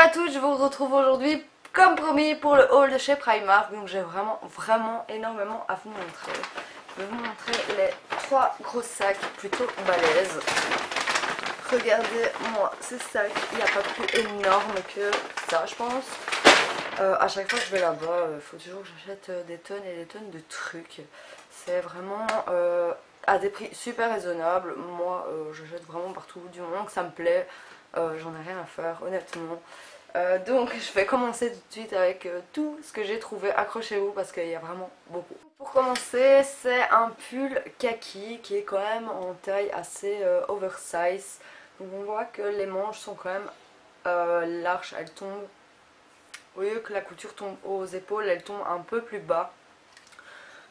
à tous, je vous retrouve aujourd'hui comme promis pour le haul de chez Primark. Donc j'ai vraiment énormément à vous montrer. Je vais vous montrer les trois gros sacs plutôt balèzes. Regardez-moi ces sacs, il n'y a pas plus énorme que ça je pense. À chaque fois que je vais là-bas, il faut toujours que j'achète des tonnes et des tonnes de trucs. C'est vraiment à des prix super raisonnables. Moi j'achète vraiment partout du moment que ça me plaît. J'en ai rien à faire honnêtement. Donc je vais commencer tout de suite avec tout ce que j'ai trouvé. Accrochez-vous parce qu'il y a vraiment beaucoup. Pour commencer, c'est un pull kaki qui est quand même en taille assez oversize. Donc on voit que les manches sont quand même larges, elles tombent. Au lieu que la couture tombe aux épaules, elle tombe un peu plus bas.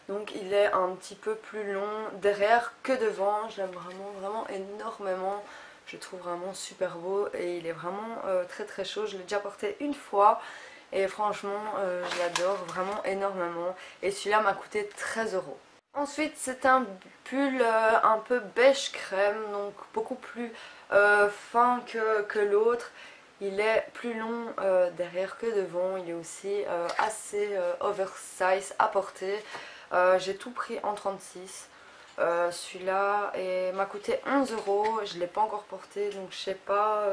Donc il est un petit peu plus long derrière que devant. Je l'aime vraiment énormément. Je le trouve vraiment super beau et il est vraiment très chaud. Je l'ai déjà porté une fois et franchement je l'adore vraiment énormément. Et celui-là m'a coûté 13 €. Ensuite c'est un pull un peu beige crème, donc beaucoup plus fin que l'autre. Il est plus long derrière que devant. Il est aussi assez oversize à porter. J'ai tout pris en 36. Celui-là m'a coûté 11 €. Je ne l'ai pas encore porté, donc je sais pas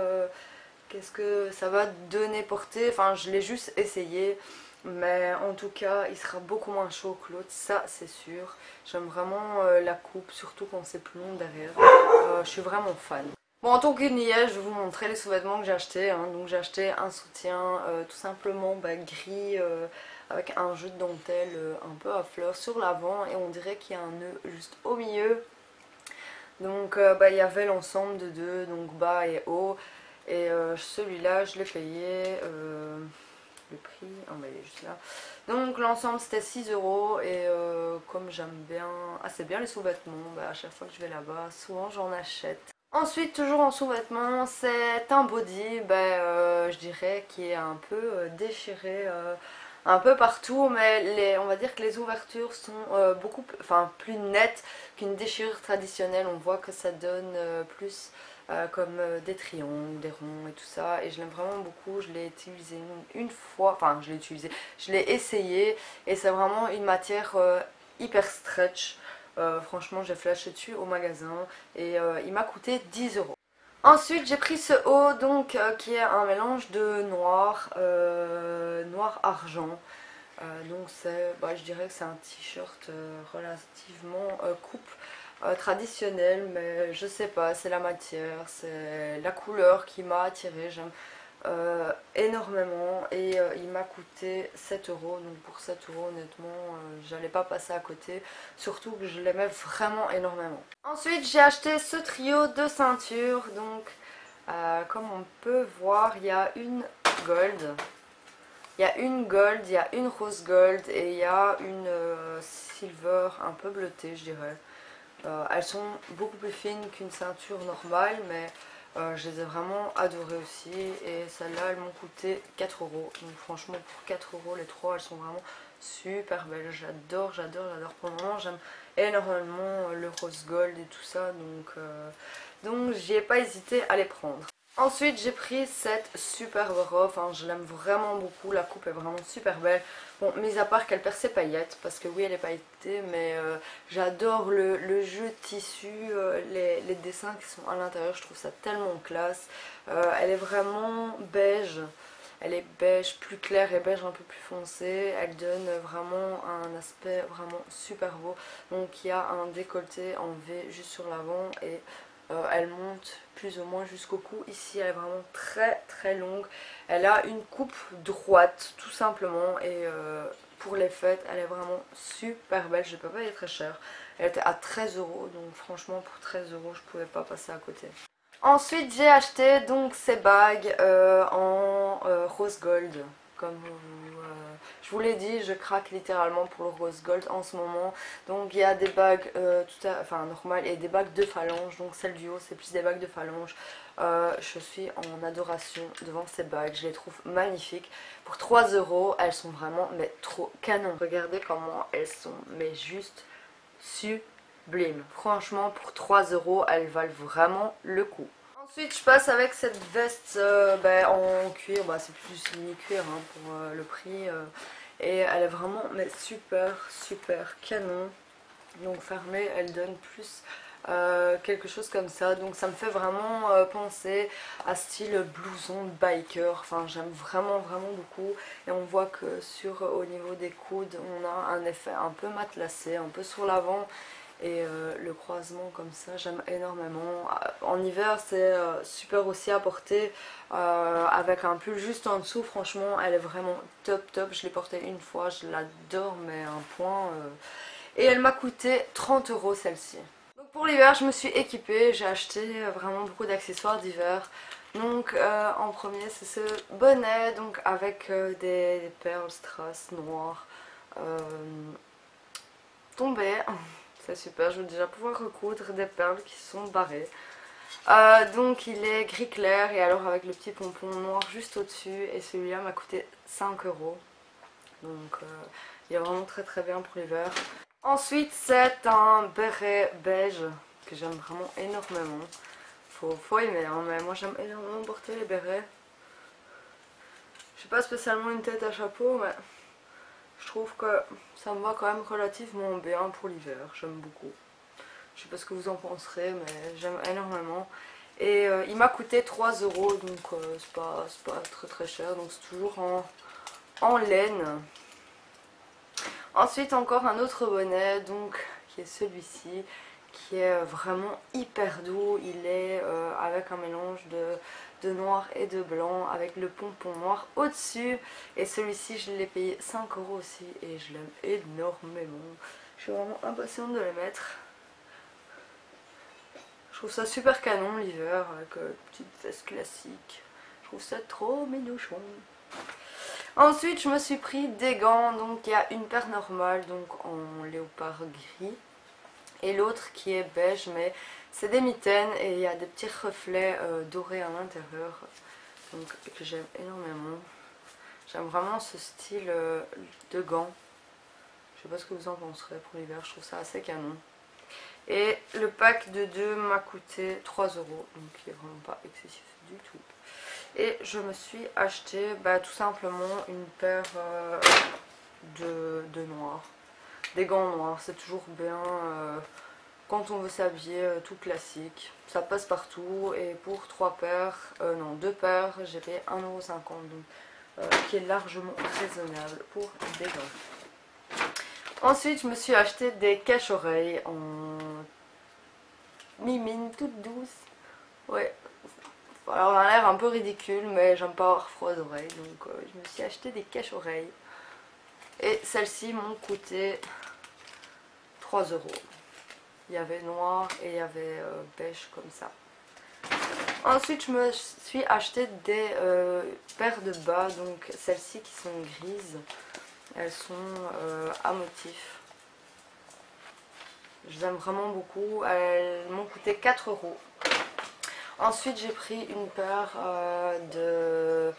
qu'est-ce que ça va donner porter. Enfin, je l'ai juste essayé. Mais en tout cas, il sera beaucoup moins chaud que l'autre, ça c'est sûr. J'aime vraiment la coupe, surtout quand c'est plus long derrière. Je suis vraiment fan. Bon, en tant que niais, je vais vous montrer les sous-vêtements que j'ai achetés. Donc j'ai acheté un soutien tout simplement gris avec un jeu de dentelle un peu à fleurs sur l'avant et on dirait qu'il y a un nœud juste au milieu. Donc il y avait l'ensemble de deux, donc bas et haut. Et celui-là, je l'ai payé, le prix, il est juste là. Donc l'ensemble c'était 6 € et comme j'aime bien assez bien les sous-vêtements, à chaque fois que je vais là-bas, souvent j'en achète. Ensuite, toujours en sous-vêtements, c'est un body, je dirais, qui est un peu déchiré un peu partout, mais on va dire que les ouvertures sont plus nettes qu'une déchirure traditionnelle. On voit que ça donne plus comme des triangles, des ronds et tout ça. Et je l'aime vraiment beaucoup, je l'ai utilisé une fois, enfin je l'ai utilisé, je l'ai essayé et c'est vraiment une matière hyper stretch. Franchement j'ai flashé dessus au magasin et il m'a coûté 10 €. Ensuite j'ai pris ce haut donc qui est un mélange de noir, noir argent. Donc je dirais que c'est un t-shirt relativement coupe traditionnel, mais je sais pas, c'est la matière, c'est la couleur qui m'a attirée. J'aime énormément et il m'a coûté 7 €. Donc pour 7 € honnêtement j'allais pas passer à côté, surtout que je l'aimais vraiment énormément. Ensuite j'ai acheté ce trio de ceintures. Donc comme on peut voir, il y a une gold, il y a une gold, il y a une rose gold et il y a une silver un peu bleutée je dirais. Elles sont beaucoup plus fines qu'une ceinture normale, mais je les ai vraiment adorées aussi. Et celles-là, elles m'ont coûté 4 €. Donc franchement, pour 4 € les trois, elles sont vraiment super belles. J'adore. Pour le moment, j'aime énormément le rose gold et tout ça. Donc j'y ai pas hésité à les prendre. Ensuite j'ai pris cette superbe robe, je l'aime vraiment beaucoup, la coupe est vraiment super belle. Bon, mis à part qu'elle perd ses paillettes, parce que oui elle est pailletée, mais j'adore le jeu de tissu, les dessins qui sont à l'intérieur, je trouve ça tellement classe. Elle est vraiment beige, elle est beige plus claire et beige un peu plus foncé, elle donne vraiment un aspect vraiment super beau. Donc il y a un décolleté en V juste sur l'avant et elle monte plus ou moins jusqu'au cou. Ici elle est vraiment très longue. Elle a une coupe droite tout simplement et pour les fêtes elle est vraiment super belle. Je ne peux pas payer très cher. Elle était à 13 €, donc franchement pour 13 € je pouvais pas passer à côté. Ensuite j'ai acheté donc ces bagues en rose gold. Comme je vous l'ai dit, je craque littéralement pour le rose gold en ce moment. Donc il y a des bagues normales et des bagues de phalange. Donc celle du haut c'est plus des bagues de phalange. Je suis en adoration devant ces bagues. Je les trouve magnifiques. Pour 3 € elles sont vraiment trop canon. Regardez comment elles sont, mais juste sublimes. Franchement pour 3 € elles valent vraiment le coup. Ensuite je passe avec cette veste en cuir, c'est plus semi-cuir hein, pour le prix. Et elle est vraiment mais super canon. Donc fermée, elle donne plus quelque chose comme ça. Donc ça me fait vraiment penser à style blouson biker. Enfin j'aime vraiment beaucoup. Et on voit que au niveau des coudes, on a un effet un peu matelassé, un peu sur l'avant. Et le croisement comme ça, j'aime énormément. En hiver, c'est super aussi à porter avec un pull juste en dessous. Franchement, elle est vraiment top. Je l'ai portée une fois, je l'adore, mais un point. Et elle m'a coûté 30 € celle-ci. Donc pour l'hiver, je me suis équipée. J'ai acheté vraiment beaucoup d'accessoires d'hiver. Donc en premier, c'est ce bonnet donc avec des perles strass noires tombées. C'est super, je vais déjà pouvoir recoudre des perles qui sont barrées. Donc il est gris clair et alors avec le petit pompon noir juste au-dessus. Et celui-là m'a coûté 5 €. Donc il est vraiment très bien pour l'hiver. Ensuite c'est un béret beige que j'aime vraiment énormément. Faut aimer hein, mais moi j'aime énormément porter les bérets. Je suis pas spécialement une tête à chapeau mais je trouve que ça me va quand même relativement bien pour l'hiver, j'aime beaucoup. Je sais pas ce que vous en penserez mais j'aime énormément. Et il m'a coûté 3 € donc c'est pas très cher, donc c'est toujours en laine. Ensuite encore un autre bonnet donc qui est celui-ci, qui est vraiment hyper doux. Il est avec un mélange de noir et de blanc avec le pompon noir au dessus. Et celui-ci je l'ai payé 5 € aussi et je l'aime énormément. Je suis vraiment impatiente de le mettre. Je trouve ça super canon l'hiver avec une petite veste classique. Je trouve ça trop minouchon. Ensuite je me suis pris des gants. Donc il y a une paire normale donc en léopard gris. Et l'autre qui est beige mais c'est des mitaines et il y a des petits reflets dorés à l'intérieur. Donc que j'aime énormément. J'aime vraiment ce style de gants. Je sais pas ce que vous en penserez pour l'hiver, je trouve ça assez canon. Et le pack de 2 m'a coûté 3 €, donc qui est vraiment pas excessif du tout. Et je me suis acheté tout simplement une paire de noirs. Des gants noirs, c'est toujours bien quand on veut s'habiller tout classique. Ça passe partout et pour 2 paires, j'ai payé 1,50 € donc qui est largement raisonnable pour des gants. Ensuite, je me suis acheté des cache-oreilles en mimine toute douce. Ouais. Alors, on a l'air un peu ridicule, mais j'aime pas avoir froid aux oreilles, donc je me suis acheté des cache-oreilles. Et celles-ci m'ont coûté 3 €. Il y avait noir et il y avait beige comme ça. Ensuite je me suis acheté des paires de bas, donc celles-ci qui sont grises. Elles sont à motif. Je les aime vraiment beaucoup. Elles m'ont coûté 4 €. Ensuite j'ai pris une paire de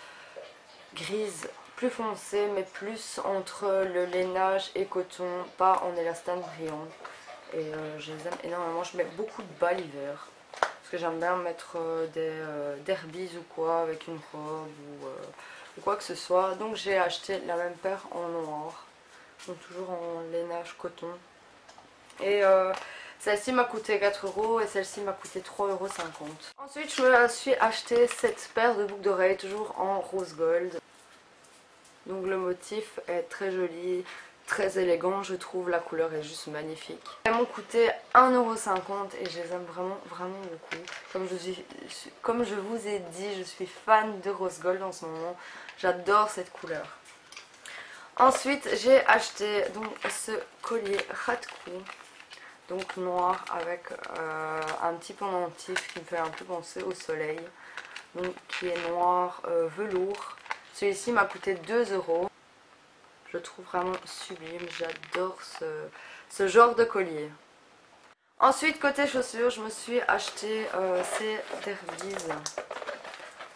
grises plus foncées mais plus entre le lainage et coton, pas en élastane brillant. Et je les aime énormément. Je mets beaucoup de bas l'hiver parce que j'aime bien mettre des derbies ou quoi avec une robe ou quoi que ce soit. Donc j'ai acheté la même paire en noir, donc toujours en lainage coton. Et celle-ci m'a coûté 4 € et celle-ci m'a coûté 3,50 €. Ensuite je me suis acheté cette paire de boucles d'oreilles toujours en rose gold. Donc le motif est très joli, très élégant, je trouve. La couleur est juste magnifique. Elles m'ont coûté 1,50 € et je les aime vraiment beaucoup. Comme je vous ai dit, je suis fan de rose gold en ce moment. J'adore cette couleur. Ensuite j'ai acheté donc ce collier Radcou, donc noir avec un petit pendentif qui me fait un peu penser au soleil, donc qui est noir velours. Celui-ci m'a coûté 2 €. Je le trouve vraiment sublime, j'adore ce genre de collier. Ensuite côté chaussures, je me suis acheté ces derbies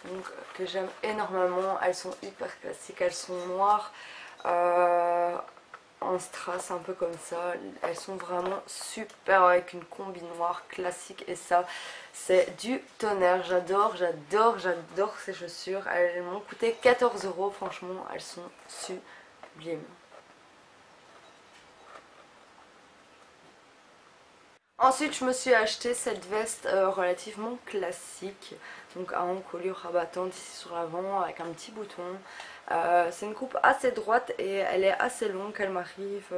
donc, que j'aime énormément. Elles sont hyper classiques, elles sont noires en strass un peu comme ça. Elles sont vraiment super avec une combi noire classique et ça c'est du tonnerre. J'adore, j'adore, j'adore ces chaussures. Elles m'ont coûté 14 €, franchement elles sont sublimes. Ensuite, je me suis acheté cette veste relativement classique, donc à encolure rabattante ici sur l'avant avec un petit bouton. C'est une coupe assez droite et elle est assez longue, elle m'arrive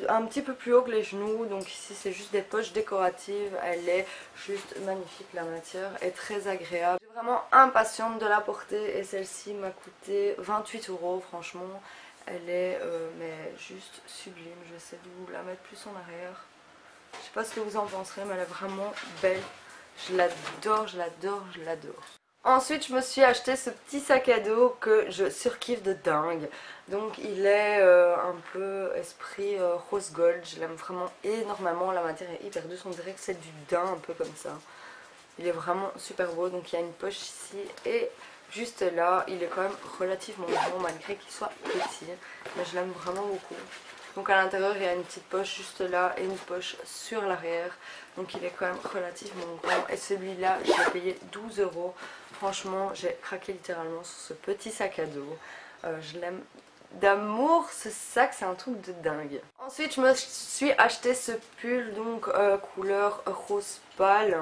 un petit peu plus haut que les genoux, donc ici c'est juste des poches décoratives. Elle est juste magnifique, la matière est très agréable. Je suis vraiment impatiente de la porter et celle-ci m'a coûté 28 €, franchement elle est mais juste sublime. Je vais essayer de vous la mettre plus en arrière. Je sais pas ce que vous en penserez, mais elle est vraiment belle. Je l'adore, je l'adore, je l'adore. Ensuite, je me suis acheté ce petit sac à dos que je surkiffe de dingue. Donc, il est un peu esprit rose gold. Je l'aime vraiment énormément. La matière est hyper douce. On dirait que c'est du daim, un peu comme ça. Il est vraiment super beau. Donc, il y a une poche ici et juste là, il est quand même relativement grand malgré qu'il soit petit. Mais je l'aime vraiment beaucoup. Donc à l'intérieur il y a une petite poche juste là et une poche sur l'arrière. Donc il est quand même relativement grand. Et celui-là je l'ai payé 12 €. Franchement j'ai craqué littéralement sur ce petit sac à dos. Je l'aime d'amour ce sac, c'est un truc de dingue. Ensuite je me suis acheté ce pull donc couleur rose pâle.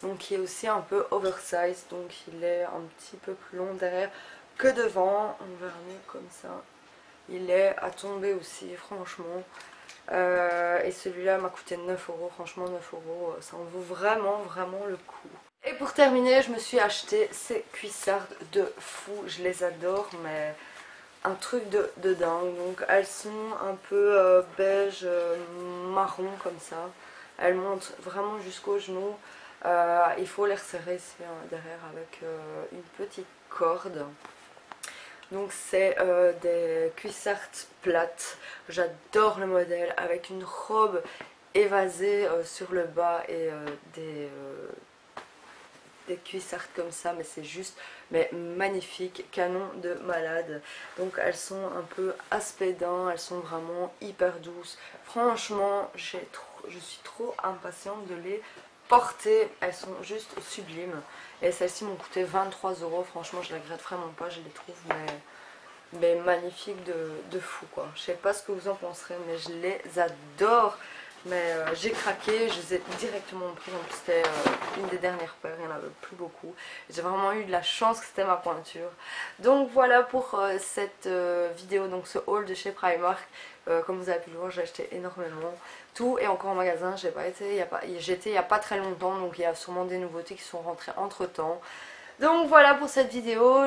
Donc qui est aussi un peu oversize. Donc il est un petit peu plus long derrière que devant. On verra mieux comme ça. Il est à tomber aussi, franchement. Et celui-là m'a coûté 9 €. Franchement, 9 €, ça en vaut vraiment, vraiment le coup. Et pour terminer, je me suis acheté ces cuissardes de fou. Je les adore, mais un truc de dingue. Donc, elles sont un peu beige, marron comme ça. Elles montent vraiment jusqu'aux genoux. Il faut les resserrer ici derrière avec une petite corde. Donc c'est des cuissardes plates. J'adore le modèle avec une robe évasée sur le bas et des cuissardes comme ça, mais c'est juste magnifique, canon de malade. Donc elles sont un peu aspédin, elles sont vraiment hyper douces. Franchement je suis trop impatiente de les porter, elles sont juste sublimes. Et celles-ci m'ont coûté 23 €, franchement je les regrette vraiment pas, je les trouve mais magnifiques de fou quoi. Je sais pas ce que vous en penserez, mais je les adore. Mais j'ai craqué, je les ai directement pris, donc c'était une des dernières paires, il n'y en avait plus beaucoup. J'ai vraiment eu de la chance que c'était ma pointure. Donc voilà pour cette vidéo, donc ce haul de chez Primark. Comme vous avez pu le voir, j'ai acheté énormément. Tout est encore en magasin, j'étais il n'y a pas très longtemps, donc il y a sûrement des nouveautés qui sont rentrées entre temps. Donc voilà pour cette vidéo.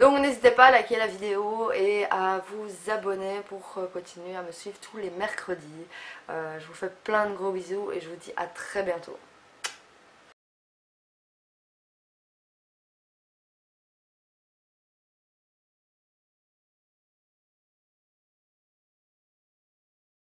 Donc n'hésitez pas à liker la vidéo et à vous abonner pour continuer à me suivre tous les mercredis. Je vous fais plein de gros bisous et je vous dis à très bientôt.